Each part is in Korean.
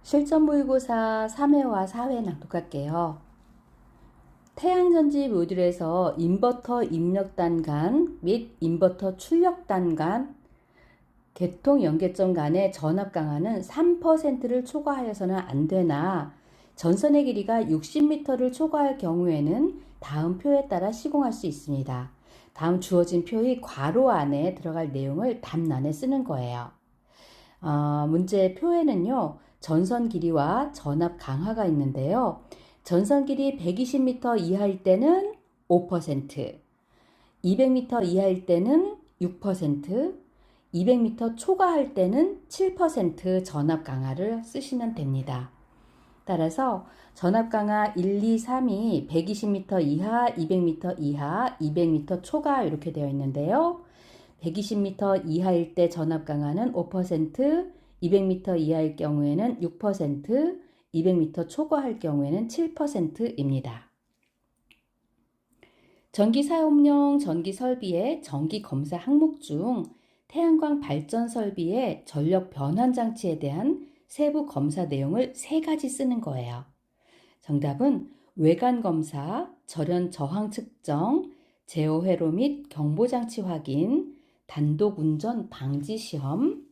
실전 모의고사 3회와 4회 낭독할게요. 태양전지 모듈에서 인버터 입력 단간 및 인버터 출력 단간, 개통 연계점 간의 전압 강하는 3%를 초과하여서는 안 되나, 전선의 길이가 60m를 초과할 경우에는 다음 표에 따라 시공할 수 있습니다. 다음 주어진 표의 괄호 안에 들어갈 내용을 답란에 쓰는 거예요. 문제 표에는요, 전선 길이와 전압 강하가 있는데요. 전선 길이 120m 이하일 때는 5%, 200m 이하일 때는 6%, 200m 초과할 때는 7% 전압 강하를 쓰시면 됩니다. 따라서 전압 강하 1, 2, 3이 120m 이하, 200m 이하, 200m 초과 이렇게 되어 있는데요. 120m 이하일 때 전압 강하는 5%, 200m 이하일 경우에는 6%, 200m 초과할 경우에는 7%입니다. 전기 사용용 전기 설비의 전기 검사 항목 중 태양광 발전 설비의 전력 변환 장치에 대한 세부 검사 내용을 3가지 쓰는 거예요. 정답은 외관 검사, 절연 저항 측정, 제어 회로 및 경보 장치 확인, 단독 운전 방지 시험,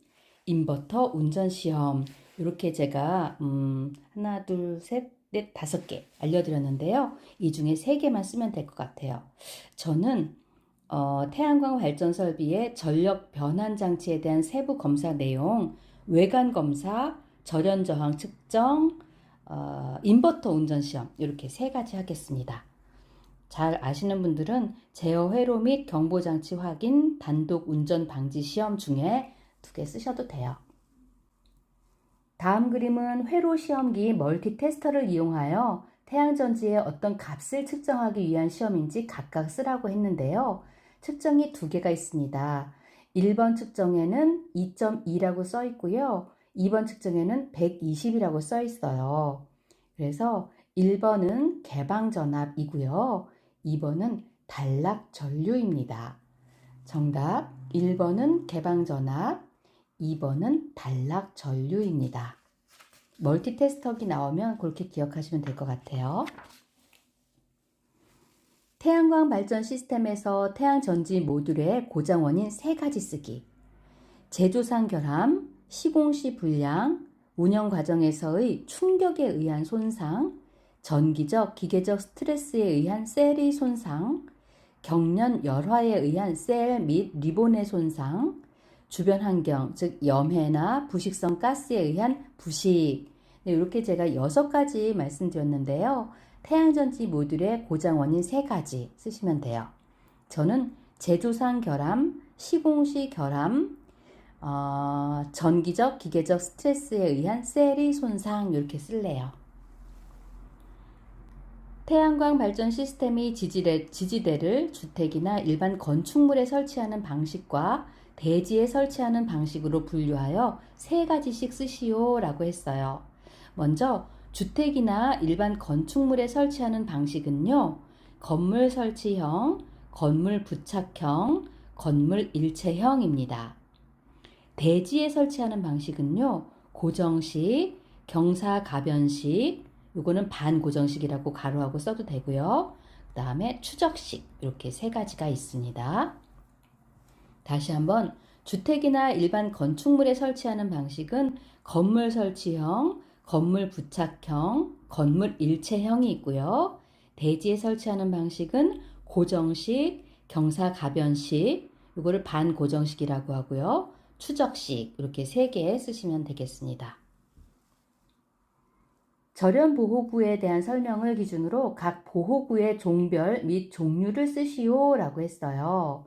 인버터 운전 시험, 이렇게 제가 하나, 둘, 셋, 넷, 5개 알려드렸는데요. 이 중에 3개만 쓰면 될 것 같아요. 저는 태양광 발전 설비의 전력 변환 장치에 대한 세부 검사 내용, 외관 검사, 절연 저항 측정, 인버터 운전 시험, 이렇게 3가지 하겠습니다. 잘 아시는 분들은 제어 회로 및 경보 장치 확인, 단독 운전 방지 시험 중에 2개 쓰셔도 돼요. 다음 그림은 회로 시험기 멀티 테스터를 이용하여 태양전지의 어떤 값을 측정하기 위한 시험인지 각각 쓰라고 했는데요. 측정이 2개가 있습니다. 1번 측정에는 2.2라고 써 있고요. 2번 측정에는 120이라고 써 있어요. 그래서 1번은 개방전압이고요. 2번은 단락전류입니다. 정답 1번은 개방전압, 2번은 단락전류입니다. 멀티테스터기 나오면 그렇게 기억하시면 될 것 같아요. 태양광 발전 시스템에서 태양전지 모듈의 고장 원인 3가지 쓰기. 제조상 결함, 시공 시 불량, 운영 과정에서의 충격에 의한 손상, 전기적, 기계적 스트레스에 의한 셀의 손상, 경련 열화에 의한 셀 및 리본의 손상, 주변 환경, 즉 염해나 부식성 가스에 의한 부식. 네, 이렇게 제가 6가지 말씀드렸는데요. 태양전지 모듈의 고장 원인 3가지 쓰시면 돼요. 저는 제조상 결함, 시공 시 결함, 전기적, 기계적 스트레스에 의한 셀의 손상 이렇게 쓸래요. 태양광 발전 시스템이 지지대를 주택이나 일반 건축물에 설치하는 방식과 대지에 설치하는 방식으로 분류하여 3가지씩 쓰시오 라고 했어요. 먼저 주택이나 일반 건축물에 설치하는 방식은요, 건물 설치형, 건물 부착형, 건물 일체형입니다. 대지에 설치하는 방식은요, 고정식, 경사가변식, 요거는 반고정식이라고 가로하고 써도 되고요. 그 다음에 추적식, 이렇게 3가지가 있습니다. 다시 한번 주택이나 일반 건축물에 설치하는 방식은 건물 설치형, 건물 부착형, 건물 일체형이 있고요. 대지에 설치하는 방식은 고정식, 경사가변식, 요거를 반고정식이라고 하고요. 추적식, 이렇게 3개 쓰시면 되겠습니다. 절연 보호구에 대한 설명을 기준으로 각 보호구의 종별 및 종류를 쓰시오 라고 했어요.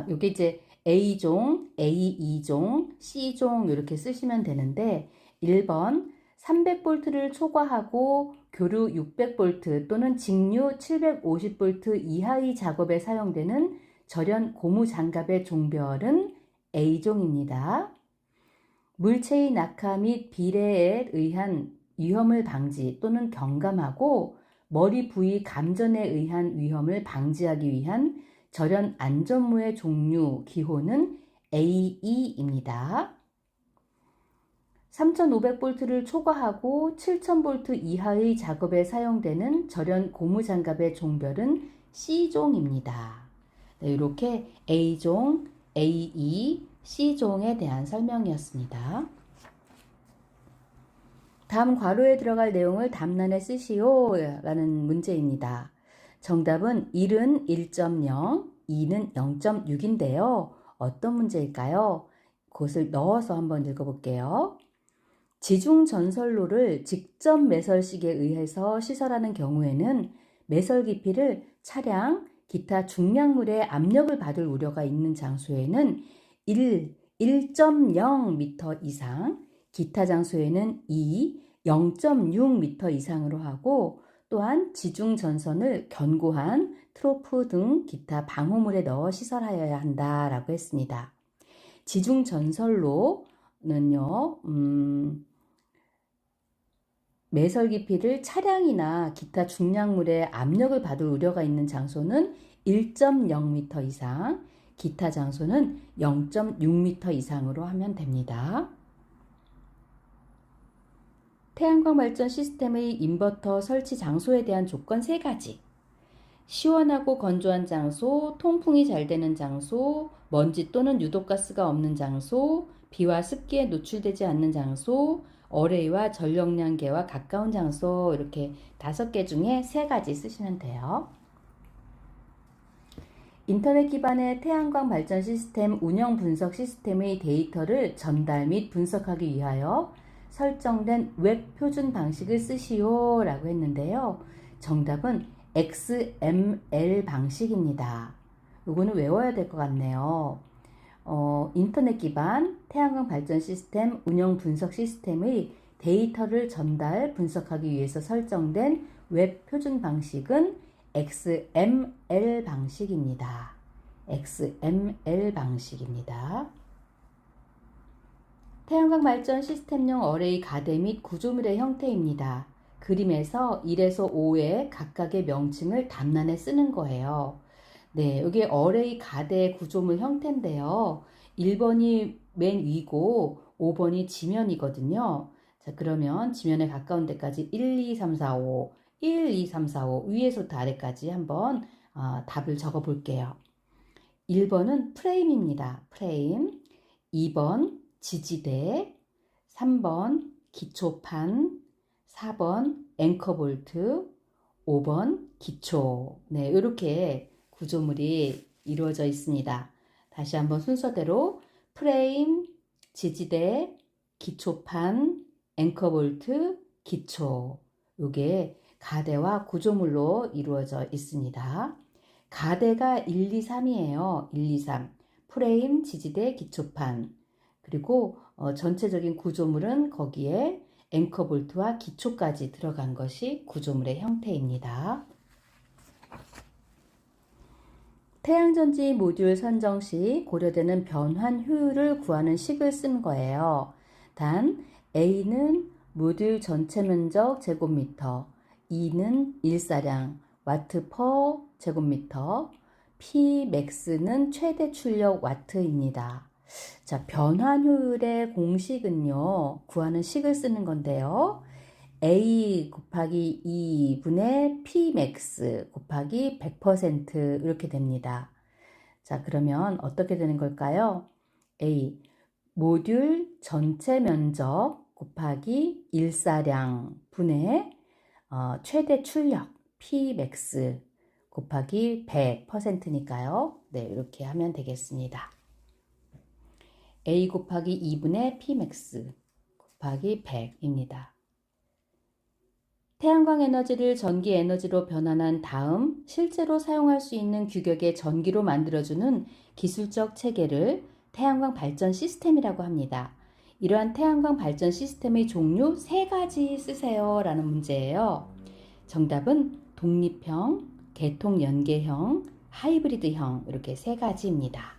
요게 이제 A종, A2종, C종 이렇게 쓰시면 되는데 1번 300V를 초과하고 교류 600V 또는 직류 750V 이하의 작업에 사용되는 절연 고무 장갑의 종별은 A종입니다. 물체의 낙하 및 비례에 의한 위험을 방지 또는 경감하고 머리 부위 감전에 의한 위험을 방지하기 위한 절연 안전모의 종류 기호는 A2입니다. 3500V를 초과하고 7000V 이하의 작업에 사용되는 절연 고무장갑의 종별은 C종입니다. 네, 이렇게 A종, AE, C종에 대한 설명이었습니다. 다음 괄호에 들어갈 내용을 답란에 쓰시오 라는 문제입니다. 정답은 1은 1.0, 2는 0.6인데요. 어떤 문제일까요? 그것을 넣어서 한번 읽어볼게요. 지중 전선로를 직접 매설식에 의해서 시설하는 경우에는 매설 깊이를 차량, 기타 중량물의 압력을 받을 우려가 있는 장소에는 1.0m 이상, 기타 장소에는 0.6m 이상으로 하고, 또한 지중 전선을 견고한 트로프 등 기타 방호물에 넣어 시설하여야 한다라고 했습니다. 지중 전선로는요, 매설 깊이를 차량이나 기타 중량물의 압력을 받을 우려가 있는 장소는 1.0m 이상, 기타 장소는 0.6m 이상으로 하면 됩니다. 태양광 발전 시스템의 인버터 설치 장소에 대한 조건 3가지. 시원하고 건조한 장소, 통풍이 잘 되는 장소, 먼지 또는 유독가스가 없는 장소, 비와 습기에 노출되지 않는 장소, 어레이와 전력량계와 가까운 장소, 이렇게 5개 중에 3가지 쓰시면 돼요. 인터넷 기반의 태양광 발전 시스템 운영 분석 시스템의 데이터를 전달 및 분석하기 위하여 설정된 웹 표준 방식을 쓰시오 라고 했는데요. 정답은 XML 방식입니다. 이거는 외워야 될 것 같네요. 인터넷 기반 태양광 발전 시스템 운영 분석 시스템의 데이터를 전달 분석하기 위해서 설정된 웹 표준 방식은 XML 방식입니다. XML 방식입니다. 태양광 발전 시스템용 어레이 가대 및 구조물의 형태입니다. 그림에서 1에서 5의 각각의 명칭을 답란에 쓰는 거예요. 네, 여기 어레이 가대 구조물 형태인데요. 1번이 맨 위고 5번이 지면이거든요. 자, 그러면 지면에 가까운 데까지 1, 2, 3, 4, 5, 1, 2, 3, 4, 5 위에서부터 아래까지 한번 답을 적어 볼게요. 1번은 프레임입니다. 프레임. 2번 지지대, 3번 기초판, 4번 앵커볼트, 5번 기초. 네, 이렇게 구조물이 이루어져 있습니다. 다시 한번 순서대로 프레임, 지지대, 기초판, 앵커볼트, 기초. 이게 가대와 구조물로 이루어져 있습니다. 가대가 1, 2, 3이에요. 1, 2, 3. 프레임, 지지대, 기초판. 그리고 전체적인 구조물은 거기에 앵커볼트와 기초까지 들어간 것이 구조물의 형태입니다. 태양전지 모듈 선정 시 고려되는 변환 효율을 구하는 식을 쓴 거예요. 단 A는 모듈 전체 면적 제곱미터, E는 일사량 와트 퍼 제곱미터, Pmax는 최대 출력 와트입니다. 자, 변환 효율의 공식은요, 구하는 식을 쓰는 건데요. A 곱하기 2분의 Pmax 곱하기 100% 이렇게 됩니다. 자, 그러면 어떻게 되는 걸까요? A 모듈 전체 면적 곱하기 일사량 분의 최대 출력 Pmax 곱하기 100%니까요. 네, 이렇게 하면 되겠습니다. A 곱하기 2분의 Pmax 곱하기 100입니다. 태양광 에너지를 전기 에너지로 변환한 다음 실제로 사용할 수 있는 규격의 전기로 만들어주는 기술적 체계를 태양광 발전 시스템이라고 합니다. 이러한 태양광 발전 시스템의 종류 3가지 쓰세요 라는 문제예요. 정답은 독립형, 계통 연계형, 하이브리드형 이렇게 3가지입니다.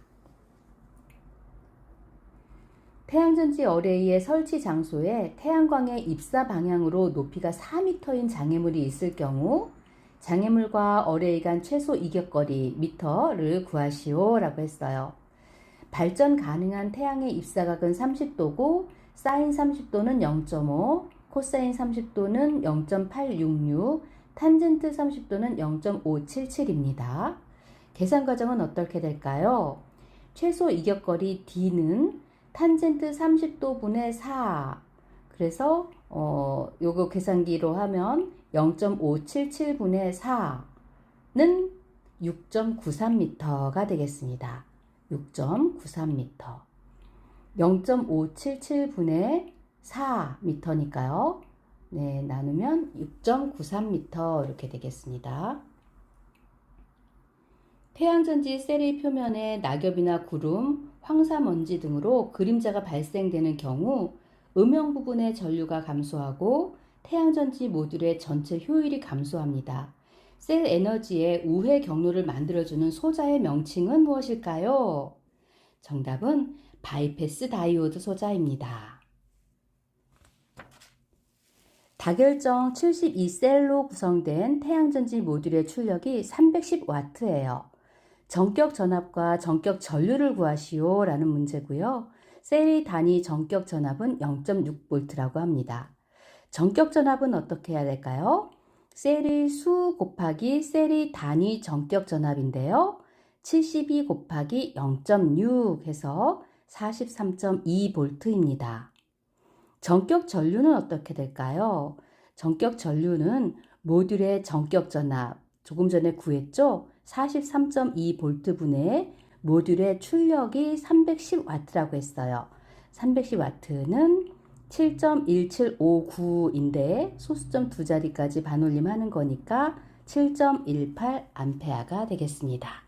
태양전지 어레이의 설치 장소에 태양광의 입사 방향으로 높이가 4m인 장애물이 있을 경우 장애물과 어레이 간 최소 이격거리 미터를 구하시오 라고 했어요. 발전 가능한 태양의 입사각은 30도고 사인 30도는 0.5, 코사인 30도는 0.866, 탄젠트 30도는 0.577입니다. 계산 과정은 어떻게 될까요? 최소 이격거리 D는 탄젠트 30도분의 4. 그래서 요거 계산기로 하면 0.577분의 4는 6.93m가 되겠습니다. 6.93m. 0.577분의 4m니까요. 네, 나누면 6.93m 이렇게 되겠습니다. 태양전지 셀의 표면에 낙엽이나 구름, 황사먼지 등으로 그림자가 발생되는 경우 음영 부분의 전류가 감소하고 태양전지 모듈의 전체 효율이 감소합니다. 셀 에너지의 우회 경로를 만들어주는 소자의 명칭은 무엇일까요? 정답은 바이패스 다이오드 소자입니다. 다결정 72셀로 구성된 태양전지 모듈의 출력이 310W예요. 전격 전압과 전격 전류를 구하시오 라는 문제고요. 셀의 단위 전격 전압은 0.6V라고 합니다. 전격 전압은 어떻게 해야 될까요? 셀의 수 곱하기 셀의 단위 전격 전압인데요. 72 곱하기 0.6 해서 43.2V입니다. 전격 전류는 어떻게 될까요? 전격 전류는 모듈의 전격 전압, 조금 전에 구했죠? 43.2V 모듈의 출력이 310W라고 했어요. 310W는 7.1759인데 소수점 두 자리까지 반올림하는 거니까 7.18A가 되겠습니다.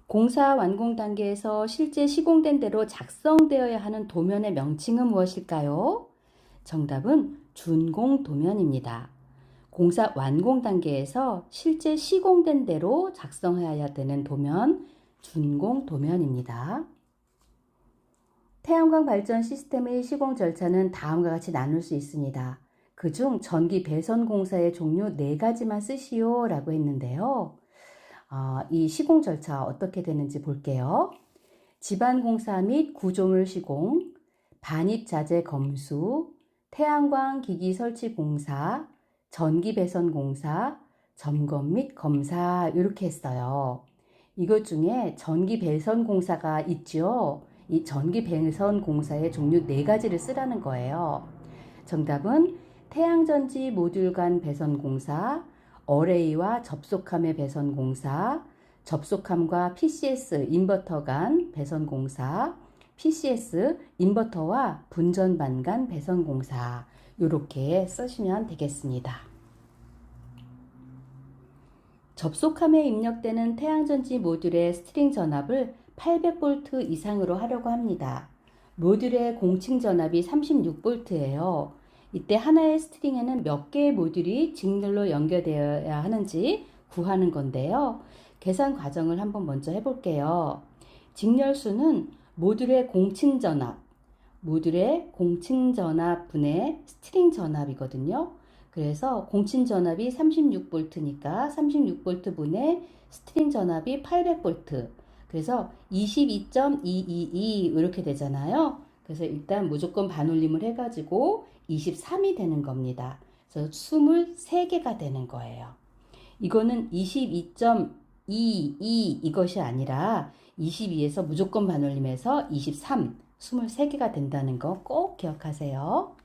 공사 완공 단계에서 실제 시공된 대로 작성되어야 하는 도면의 명칭은 무엇일까요? 정답은 준공 도면입니다. 공사 완공 단계에서 실제 시공된 대로 작성해야 되는 도면, 준공 도면입니다. 태양광 발전 시스템의 시공 절차는 다음과 같이 나눌 수 있습니다. 그중 전기 배선 공사의 종류 4가지만 쓰시오 라고 했는데요. 이 시공 절차 어떻게 되는지 볼게요. 집안 공사 및 구조물 시공, 반입 자재 검수, 태양광 기기 설치 공사, 전기 배선 공사, 점검 및 검사 이렇게 했어요. 이것 중에 전기 배선 공사가 있죠. 이 전기 배선 공사의 종류 4가지를 쓰라는 거예요. 정답은 태양전지 모듈 간 배선 공사, 어레이와 접속함의 배선 공사, 접속함과 PCS 인버터 간 배선 공사, PCS 인버터와 분전반 간 배선 공사 이렇게 쓰시면 되겠습니다. 접속함에 입력되는 태양전지 모듈의 스트링 전압을 800V 이상으로 하려고 합니다. 모듈의 공칭 전압이 36V예요. 이때 하나의 스트링에는 몇 개의 모듈이 직렬로 연결되어야 하는지 구하는 건데요. 계산 과정을 한번 먼저 해볼게요. 직렬수는 모듈의 공칭 전압, 분의 스트링 전압이거든요. 그래서 공칭 전압이 36V니까 36V 분의 스트링 전압이 800V. 그래서 22.222 이렇게 되잖아요. 그래서 일단 무조건 반올림을 해가지고 23이 되는 겁니다. 그래서 23개가 되는 거예요. 이거는 22.22 이것이 아니라 22에서 무조건 반올림해서 23, 23개가 된다는 거 꼭 기억하세요.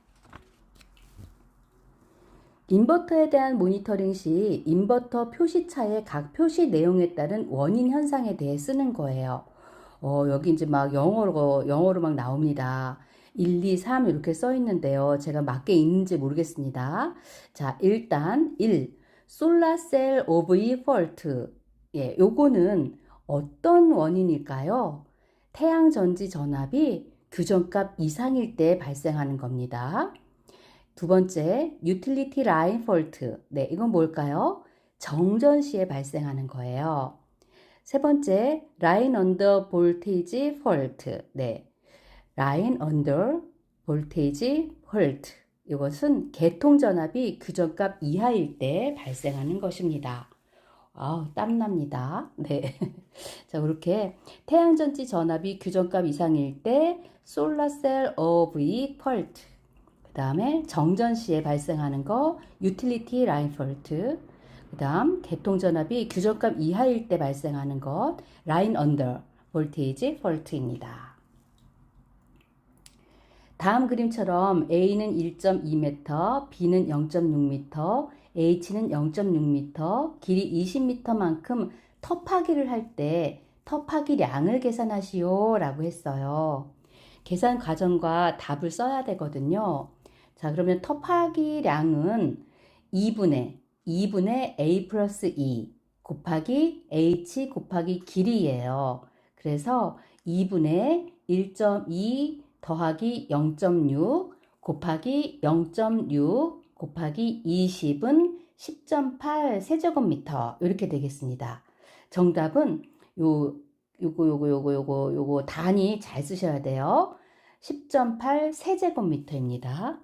인버터에 대한 모니터링 시 인버터 표시차의 각 표시 내용에 따른 원인 현상에 대해 쓰는 거예요. 여기 이제 막 영어로 막 나옵니다. 1, 2, 3 이렇게 써 있는데요. 제가 맞게 읽는지 모르겠습니다. 자, 일단 1. 솔라셀 오브이 폴트. 예, 요거는 어떤 원인일까요? 태양전지 전압이 규정값 이상일 때 발생하는 겁니다. 두 번째, 유틸리티 라인 폴트. 네, 이건 뭘까요? 정전 시에 발생하는 거예요. 세 번째, 라인 언더 볼테이지 폴트. 네, 라인 언더 볼테이지 폴트. 이것은 개통 전압이 규정값 이하일 때 발생하는 것입니다. 땀납니다. 네. 자, 그렇게 태양전지 전압이 규정값 이상일 때 솔라셀 어브이 펄트. 그 다음에 정전 시에 발생하는 거 유틸리티 라인 펄트. 그 다음 개통전압이 규정값 이하일 때 발생하는 것 라인 언더 볼테이지 펄트입니다. 다음 그림처럼 A는 1.2m, B는 0.6m, H는 0.6m, 길이 20m만큼 터파기를 할 때 터파기량을 계산하시오 라고 했어요. 계산 과정과 답을 써야 되거든요. 자, 그러면 터파기량은 2분의 A 플러스 2 곱하기 H 곱하기 길이예요. 그래서 2분의 1.2 더하기 0.6 곱하기 0.6 곱하기 20은 10.8 세제곱미터 이렇게 되겠습니다. 정답은 요거 단위 잘 쓰셔야 돼요. 10.8 세제곱미터입니다.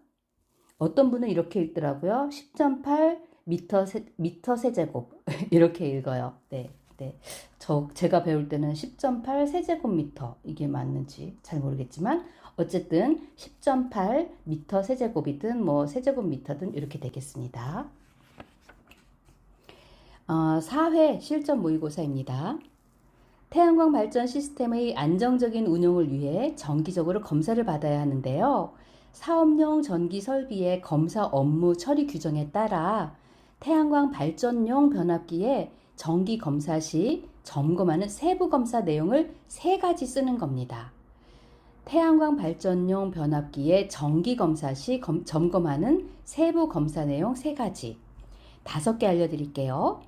어떤 분은 이렇게 읽더라고요. 10.8 미터 세제곱 이렇게 읽어요. 네. 제가 배울 때는 10.8 세제곱미터 이게 맞는지 잘 모르겠지만 어쨌든 10.8 미터 세제곱이든 뭐 세제곱미터든 이렇게 되겠습니다. 4회 실전 모의고사입니다. 태양광 발전 시스템의 안정적인 운용을 위해 정기적으로 검사를 받아야 하는데요. 사업용 전기 설비의 검사 업무 처리 규정에 따라 태양광 발전용 변압기에 정기 검사 시 점검하는 세부 검사 내용을 3가지 쓰는 겁니다. 태양광 발전용 변압기의 정기 검사 시 점검하는 세부 검사 내용 3가지. 5개 알려드릴게요.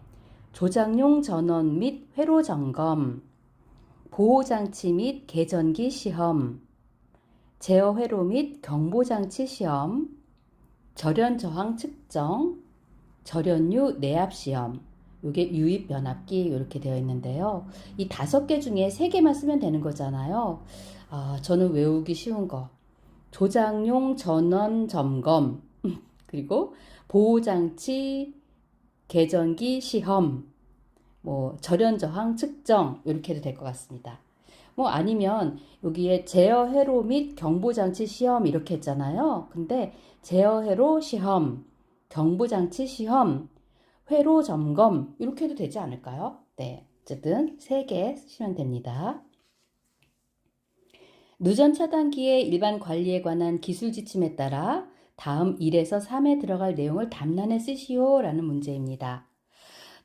조작용 전원 및 회로 점검, 보호장치 및 계전기 시험, 제어 회로 및 경보장치 시험, 절연 저항 측정, 절연유 내압 시험. 이게 유입 변압기 이렇게 되어 있는데요. 이 5개 중에 3개만 쓰면 되는 거잖아요. 저는 외우기 쉬운 거. 조작용 전원 점검, 그리고 보호장치 계전기 시험, 뭐 절연 저항 측정 이렇게 해도 될 것 같습니다. 뭐 아니면 여기에 제어 회로 및 경보장치 시험 이렇게 했잖아요. 근데 제어 회로 시험, 경보장치 시험, 회로 점검 이렇게 해도 되지 않을까요? 네, 어쨌든 3개 쓰시면 됩니다. 누전 차단기의 일반 관리에 관한 기술 지침에 따라 다음 1에서 3에 들어갈 내용을 답란에 쓰시오 라는 문제입니다.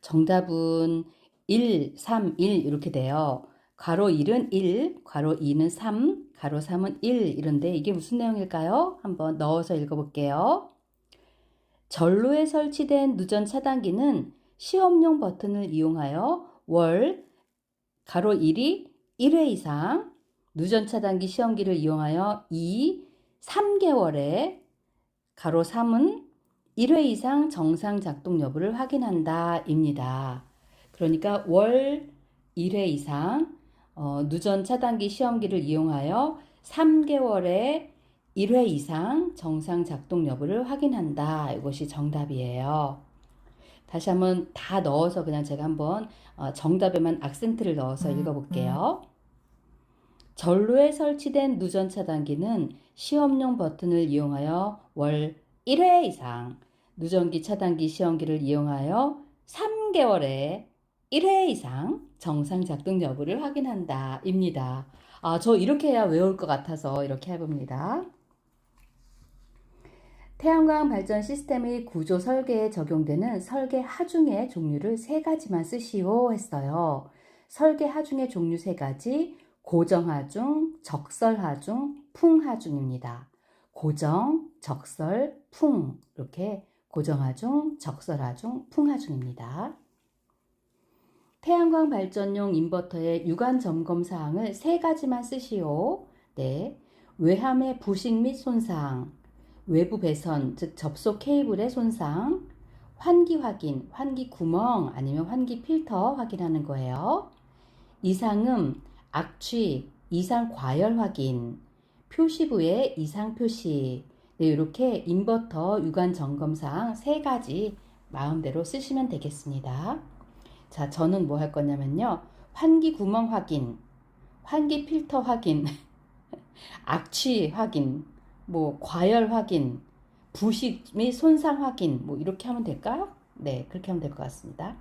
정답은 1, 3, 1 이렇게 돼요. 괄호 1은 1, 괄호 2는 3, 괄호 3은 1 이런데 이게 무슨 내용일까요? 한번 넣어서 읽어볼게요. 전로에 설치된 누전 차단기는 시험용 버튼을 이용하여 월 괄호 1이 1회 이상 누전 차단기 시험기를 이용하여 3개월에 괄호 3은 1회 이상 정상 작동 여부를 확인한다 입니다. 그러니까 월 1회 이상 누전 차단기 시험기를 이용하여 3개월에 1회 이상 정상 작동 여부를 확인한다. 이것이 정답이에요. 다시 한번 다 넣어서 그냥 제가 한번 정답에만 악센트를 넣어서 읽어볼게요. 전로에 설치된 누전 차단기는 시험용 버튼을 이용하여 월 1회 이상 누전기 차단기 시험기를 이용하여 3개월에 1회 이상 정상 작동 여부를 확인한다 입니다. 저 이렇게 해야 외울 것 같아서 이렇게 해봅니다. 태양광 발전 시스템의 구조 설계에 적용되는 설계 하중의 종류를 3가지만 쓰시오 했어요. 설계 하중의 종류 3가지, 고정 하중, 적설 하중, 풍 하중입니다. 고정, 적설, 풍 이렇게 고정 하중, 적설 하중, 풍 하중입니다. 태양광 발전용 인버터의 유관 점검 사항을 3가지만 쓰시오. 네, 외함의 부식 및 손상, 외부 배선, 즉 접속 케이블의 손상, 환기 확인, 환기 구멍 아니면 환기 필터 확인하는 거예요. 이상음, 악취, 이상 과열 확인, 표시부의 이상 표시. 네, 이렇게 인버터 유관 점검 사항 3가지 마음대로 쓰시면 되겠습니다. 자, 저는 뭐 할 거냐면요. 환기 구멍 확인, 환기 필터 확인, 악취 확인, 뭐 과열 확인, 부식 및 손상 확인, 뭐 이렇게 하면 될까요? 네, 그렇게 하면 될 것 같습니다.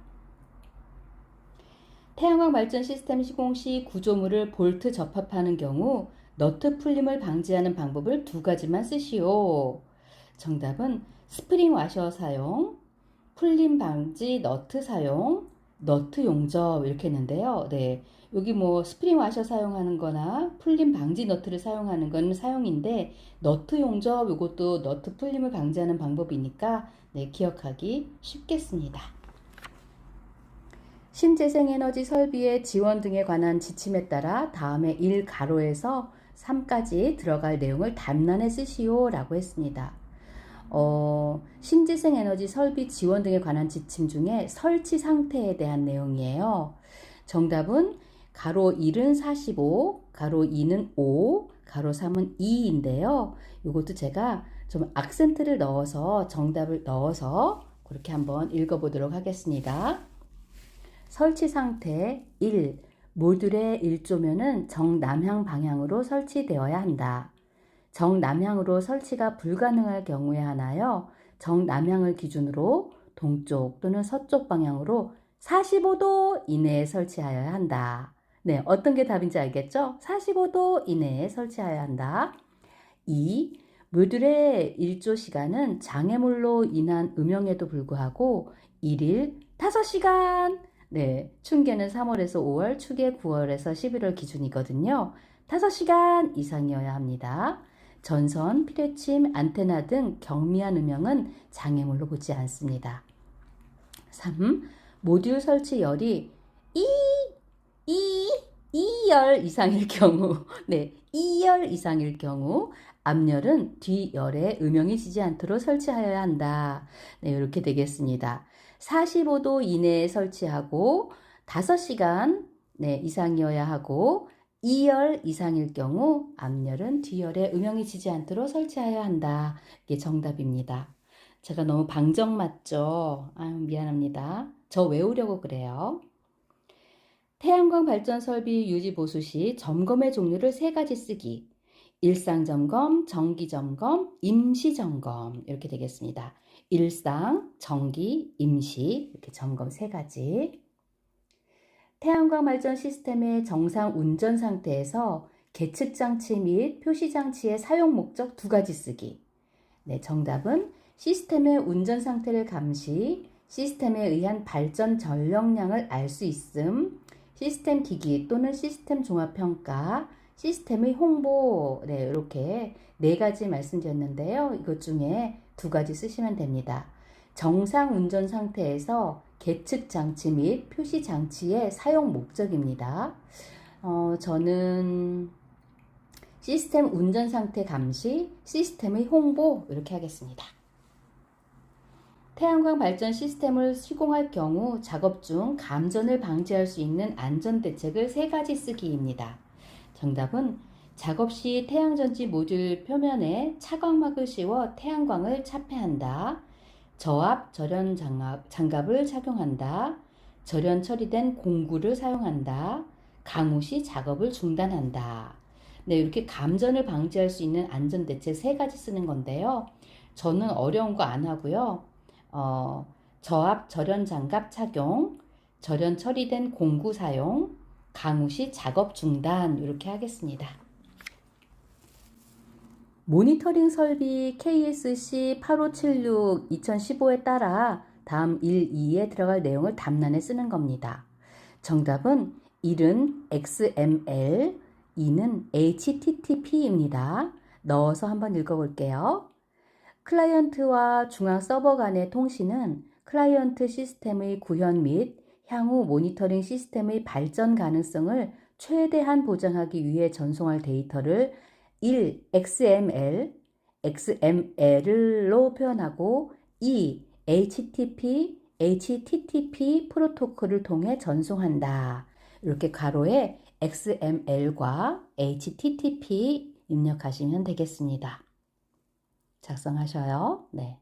태양광 발전 시스템 시공 시 구조물을 볼트 접합하는 경우 너트 풀림을 방지하는 방법을 두 가지만 쓰시오. 정답은 스프링 와셔 사용, 풀림 방지 너트 사용, 너트 용접 이렇게 했는데요. 네. 여기 뭐 스프링 와셔 사용하는 거나 풀림 방지 너트를 사용하는 건 사용인데 너트 용접 이것도 너트 풀림을 방지하는 방법이니까 네, 기억하기 쉽겠습니다. 신재생에너지 설비의 지원 등에 관한 지침에 따라 다음에 1가로에서 3까지 들어갈 내용을 답란에 쓰시오 라고 했습니다. 신재생에너지 설비 지원 등에 관한 지침 중에 설치 상태에 대한 내용이에요. 정답은 가로 1은 45, 가로 2는 5, 가로 3은 2인데요. 이것도 제가 좀 악센트를 넣어서 정답을 넣어서 그렇게 한번 읽어보도록 하겠습니다. 설치 상태 1. 모듈의 1조면은 정남향 방향으로 설치되어야 한다. 정남향으로 설치가 불가능할 경우에 하나요. 정남향을 기준으로 동쪽 또는 서쪽 방향으로 45도 이내에 설치하여야 한다. 네, 어떤 게 답인지 알겠죠? 45도 이내에 설치하여야 한다. 2. 모듈의 일조 시간은 장애물로 인한 음영에도 불구하고 1일 5시간. 네, 춘계는 3월에서 5월, 추계 9월에서 11월 기준이거든요. 5시간 이상이어야 합니다. 전선, 피뢰침, 안테나 등 경미한 음영은 장애물로 보지 않습니다. 3. 모듈 설치 열이 2열 이상일 경우, 네, 2열 이상일 경우 앞열은 뒷열에 음영이 지지 않도록 설치하여야 한다. 네, 이렇게 되겠습니다. 45도 이내에 설치하고 5시간 네, 이상이어야 하고 2열 이상일 경우 앞열은 뒷열에 음영이 지지 않도록 설치하여야 한다. 이게 정답입니다. 제가 너무 방정 맞죠? 아유, 미안합니다. 저 외우려고 그래요. 태양광 발전 설비 유지 보수 시 점검의 종류를 3가지 쓰기. 일상 점검, 정기 점검, 임시 점검 이렇게 되겠습니다. 일상, 정기, 임시 이렇게 점검 3가지. 태양광 발전 시스템의 정상 운전 상태에서 계측 장치 및 표시 장치의 사용 목적 2가지 쓰기. 네, 정답은 시스템의 운전 상태를 감시, 시스템에 의한 발전 전력량을 알 수 있음, 시스템 기기 또는 시스템 종합 평가, 시스템의 홍보, 네, 이렇게 4가지 말씀드렸는데요. 이것 중에 2가지 쓰시면 됩니다. 정상 운전 상태에서 계측 장치 및 표시 장치의 사용 목적입니다. 저는 시스템 운전 상태 감시, 시스템의 홍보 이렇게 하겠습니다. 태양광 발전 시스템을 시공할 경우 작업 중 감전을 방지할 수 있는 안전대책을 3가지 쓰기입니다. 정답은 작업 시 태양전지 모듈 표면에 차광막을 씌워 태양광을 차폐한다. 저압 절연 장갑을 착용한다. 절연 처리된 공구를 사용한다. 강우 시 작업을 중단한다. 네, 이렇게 감전을 방지할 수 있는 안전대책 3가지 쓰는 건데요. 저는 어려운 거 안 하고요. 저압 절연 장갑 착용, 절연 처리된 공구 사용, 강우 시 작업 중단 이렇게 하겠습니다. 모니터링 설비 KSC 8576 2015에 따라 다음 1, 2에 들어갈 내용을 답란에 쓰는 겁니다. 정답은 1은 XML, 2는 HTTP입니다. 넣어서 한번 읽어볼게요. 클라이언트와 중앙 서버 간의 통신은 클라이언트 시스템의 구현 및 향후 모니터링 시스템의 발전 가능성을 최대한 보장하기 위해 전송할 데이터를 1. XML로 표현하고 2. HTTP 프로토콜을 통해 전송한다. 이렇게 가로에 XML과 HTTP 입력하시면 되겠습니다. 작성하셔요. 네.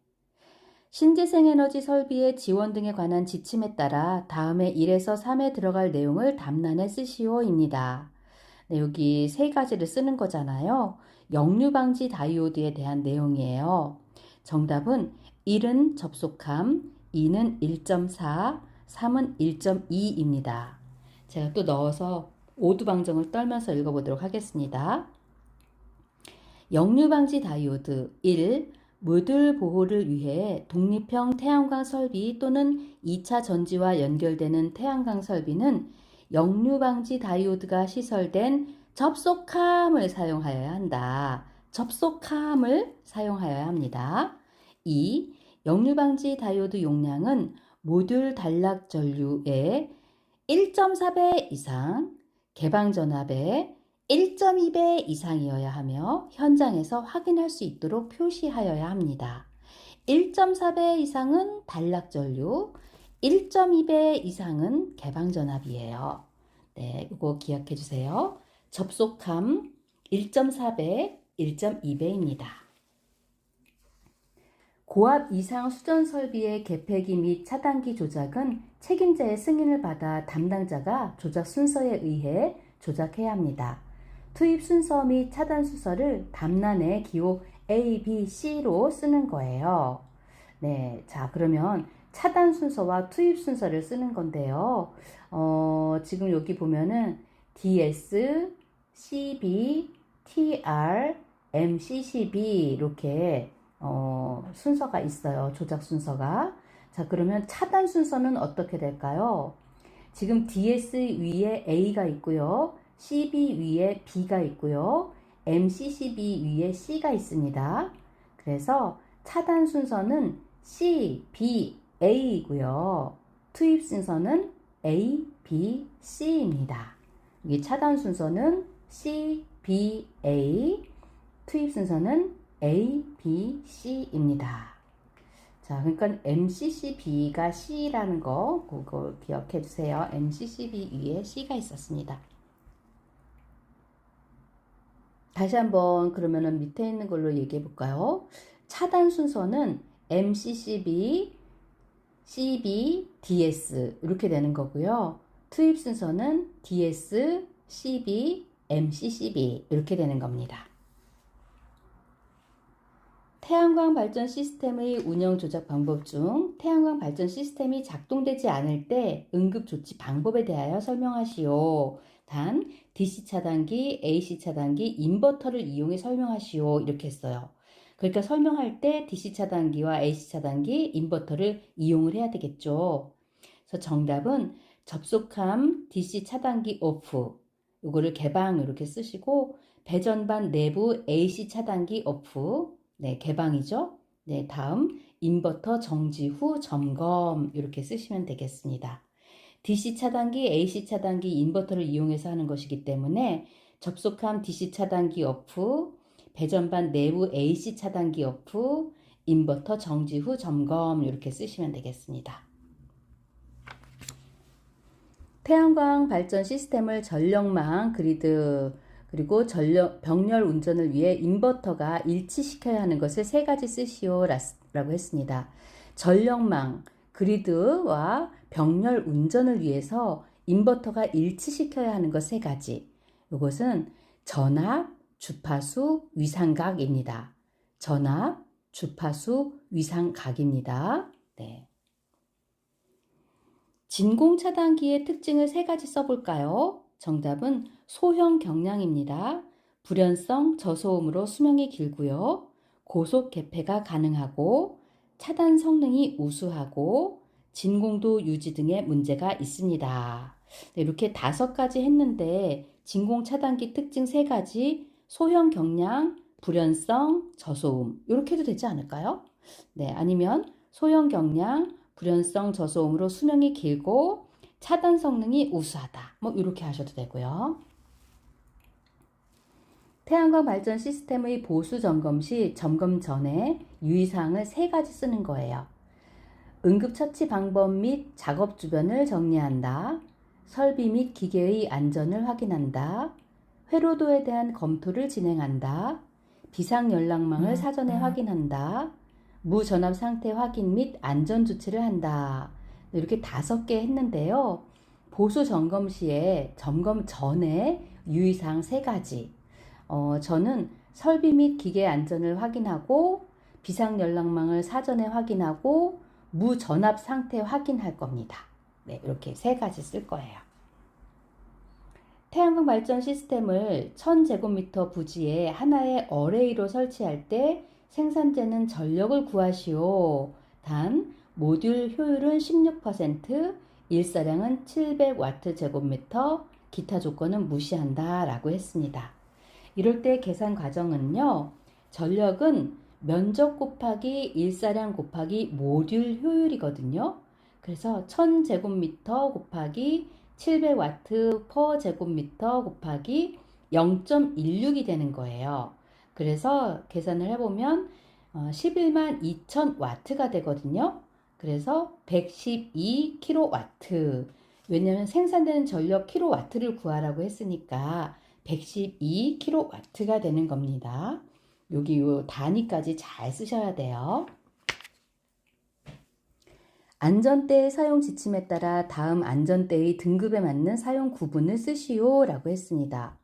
신재생에너지 설비의 지원 등에 관한 지침에 따라 다음에 1에서 3에 들어갈 내용을 답란에 쓰시오입니다. 네, 여기 세 가지를 쓰는 거잖아요. 역류방지 다이오드에 대한 내용이에요. 정답은 1은 접속함, 2는 1.4, 3은 1.2입니다. 제가 또 넣어서 오두방정을 떨면서 읽어보도록 하겠습니다. 역류방지 다이오드 1. 모듈 보호를 위해 독립형 태양광 설비 또는 2차 전지와 연결되는 태양광 설비는 역류방지 다이오드가 시설된 접속함을 사용하여야 한다. 접속함을 사용하여야 합니다. 2. 역류방지 다이오드 용량은 모듈 단락 전류의 1.4배 이상, 개방전압의 1.2배 이상이어야 하며 현장에서 확인할 수 있도록 표시하여야 합니다. 1.4배 이상은 단락전류, 1.2배 이상은 개방전압이에요. 네, 이거 기억해 주세요. 접속함 1.4배, 1.2배입니다. 고압 이상 수전 설비의 개폐기 및 차단기 조작은 책임자의 승인을 받아 담당자가 조작 순서에 의해 조작해야 합니다. 투입 순서 및 차단 순서를 답란에 기호 A, B, C로 쓰는 거예요. 네, 자 그러면 차단 순서와 투입 순서를 쓰는 건데요. 지금 여기 보면은 DS, CB, TR, MCCB 이렇게 순서가 있어요. 조작 순서가. 자 그러면 차단 순서는 어떻게 될까요? 지금 DS 위에 A가 있고요. CB 위에 B가 있고요. MCCB 위에 C가 있습니다. 그래서 차단 순서는 C, B, A이고요. 투입 순서는 A, B, C입니다. 이 차단 순서는 C, B, A, 투입 순서는 A, B, C입니다. 자, 그러니까 MCCB가 C라는 거 그거 기억해 주세요. MCCB 위에 C가 있었습니다. 다시 한번 그러면은 밑에 있는 걸로 얘기해 볼까요? 차단 순서는 MCCB, CB, DS 이렇게 되는 거고요. 투입 순서는 DS, CB, MCCB 이렇게 되는 겁니다. 태양광 발전 시스템의 운영 조작 방법 중 태양광 발전 시스템이 작동되지 않을 때 응급 조치 방법에 대하여 설명하시오. 단 DC 차단기, AC 차단기, 인버터를 이용해 설명하시오. 이렇게 했어요. 그러니까 설명할 때 DC 차단기와 AC 차단기, 인버터를 이용을 해야 되겠죠. 그래서 정답은 접속함 DC 차단기 오프. 이거를 개방 이렇게 쓰시고 배전반 내부 AC 차단기 오프. 네, 개방이죠. 네, 다음 인버터 정지 후 점검 이렇게 쓰시면 되겠습니다. DC 차단기, AC 차단기, 인버터를 이용해서 하는 것이기 때문에 접속함 DC 차단기 오프, 배전반 내부 AC 차단기 오프, 인버터 정지 후 점검 이렇게 쓰시면 되겠습니다. 태양광 발전 시스템을 전력망, 그리드, 그리고 병렬 운전을 위해 인버터가 일치시켜야 하는 것을 세 가지 쓰시오라고 했습니다. 전력망, 그리드와 병렬 운전을 위해서 인버터가 일치시켜야 하는 것 세 가지. 이것은 전압, 주파수, 위상각입니다. 전압, 주파수, 위상각입니다. 네. 진공 차단기의 특징을 세 가지 써볼까요? 정답은 소형 경량입니다. 불연성 저소음으로 수명이 길고요. 고속 개폐가 가능하고 차단 성능이 우수하고 진공도 유지 등의 문제가 있습니다. 네, 이렇게 5가지 했는데 진공 차단기 특징 3가지 소형 경량, 불연성, 저소음 이렇게 해도 되지 않을까요? 네, 아니면 소형 경량, 불연성 저소음으로 수명이 길고 차단 성능이 우수하다. 뭐 이렇게 하셔도 되고요. 태양광 발전 시스템의 보수 점검 시 점검 전에 유의사항을 3가지 쓰는 거예요. 응급처치 방법 및 작업 주변을 정리한다. 설비 및 기계의 안전을 확인한다. 회로도에 대한 검토를 진행한다. 비상 연락망을 사전에 확인한다. 무전압 상태 확인 및 안전 조치를 한다. 이렇게 5개 했는데요. 보수 점검 시에 점검 전에 유의사항 3가지. 저는 설비 및 기계 안전을 확인하고 비상 연락망을 사전에 확인하고 무전압 상태 확인할 겁니다. 네, 이렇게 3가지 쓸 거예요. 태양광 발전 시스템을 1000제곱미터 부지에 하나의 어레이로 설치할 때 생산되는 전력을 구하시오. 단 모듈 효율은 16%, 일사량은 700W 제곱미터, 기타 조건은 무시한다 라고 했습니다. 이럴 때 계산 과정은요. 전력은 면적 곱하기 일사량 곱하기 모듈 효율이거든요. 그래서 1000제곱미터 곱하기 700W per 제곱미터 곱하기 0.16이 되는 거예요. 그래서 계산을 해보면 11만 2000W가 되거든요. 그래서 112kW. 왜냐하면 생산되는 전력 kW를 구하라고 했으니까 112kW가 되는 겁니다. 여기 요 단위까지 잘 쓰셔야 돼요. 안전대의 사용 지침에 따라 다음 안전대의 등급에 맞는 사용 구분을 쓰시오 라고 했습니다.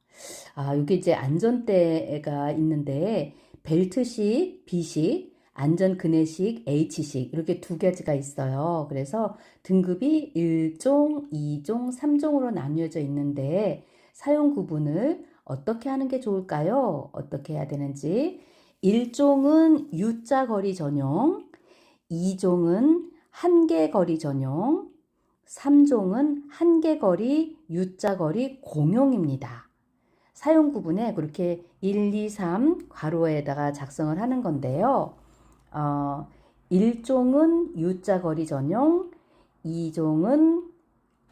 여기 이제 안전대가 있는데 벨트식, B식, 안전그네식, H식 이렇게 2가지가 있어요. 그래서 등급이 1종, 2종, 3종으로 나뉘어져 있는데 사용 구분을 어떻게 하는 게 좋을까요? 어떻게 해야 되는지 1종은 U자 거리 전용, 2종은 한계 거리 전용, 3종은 한계 거리, U자 거리 공용입니다. 사용 구분에 그렇게 1, 2, 3 괄호에다가 작성을 하는 건데요. 1종은 U자 거리 전용, 2종은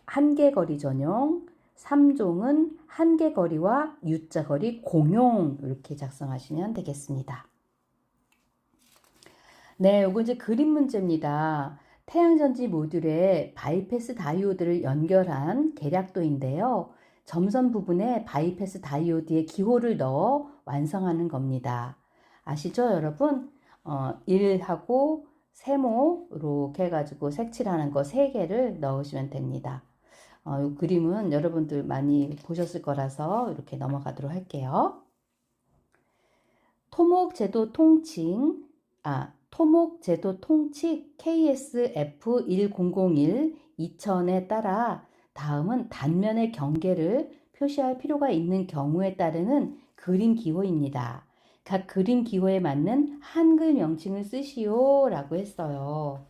한계 거리 전용, 3종은 한계 거리와 U자 거리 공용 이렇게 작성하시면 되겠습니다. 네, 요거 이제 그림 문제입니다. 태양전지 모듈에 바이패스 다이오드를 연결한 계략도인데요. 점선 부분에 바이패스 다이오드의 기호를 넣어 완성하는 겁니다. 아시죠, 여러분? 1하고 세모 이렇게 해가지고 색칠하는 거 3개를 넣으시면 됩니다. 이 그림은 여러분들 많이 보셨을 거라서 이렇게 넘어가도록 할게요. 토목 제도 통칭 KSF1001 2000에 따라 다음은 단면의 경계를 표시할 필요가 있는 경우에 따르는 그림 기호입니다. 각 그림 기호에 맞는 한글 명칭을 쓰시오 라고 했어요.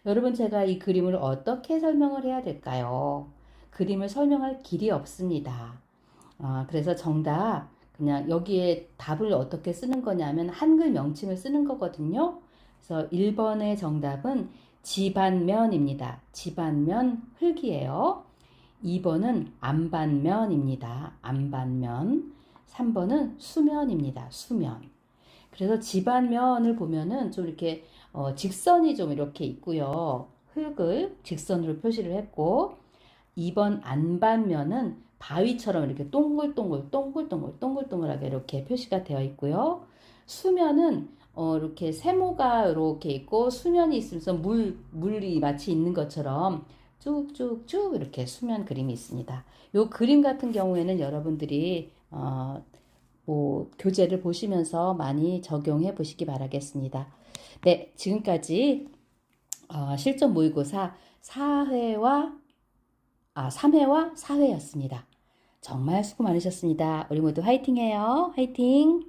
여러분 제가 이 그림을 어떻게 설명을 해야 될까요? 그림을 설명할 길이 없습니다. 그래서 정답 그냥 여기에 답을 어떻게 쓰는 거냐면 한글 명칭을 쓰는 거거든요. 그래서 1번의 정답은 지반면입니다. 지반면 흙이에요. 2번은 안반면입니다. 안반면. 3번은 수면입니다. 수면. 그래서 지반면을 보면은 좀 이렇게 직선이 좀 이렇게 있고요. 흙을 직선으로 표시를 했고 2번 안반면은 바위처럼 이렇게 동글동글하게 이렇게 표시가 되어 있고요. 수면은 이렇게 세모가 이렇게 있고 수면이 있으면서 물이 마치 있는 것처럼 쭉쭉쭉 이렇게 수면 그림이 있습니다. 요 그림 같은 경우에는 여러분들이 교재를 보시면서 많이 적용해 보시기 바라겠습니다. 네, 지금까지 실전 모의고사 3회와 4회였습니다. 정말 수고 많으셨습니다. 우리 모두 화이팅해요. 화이팅!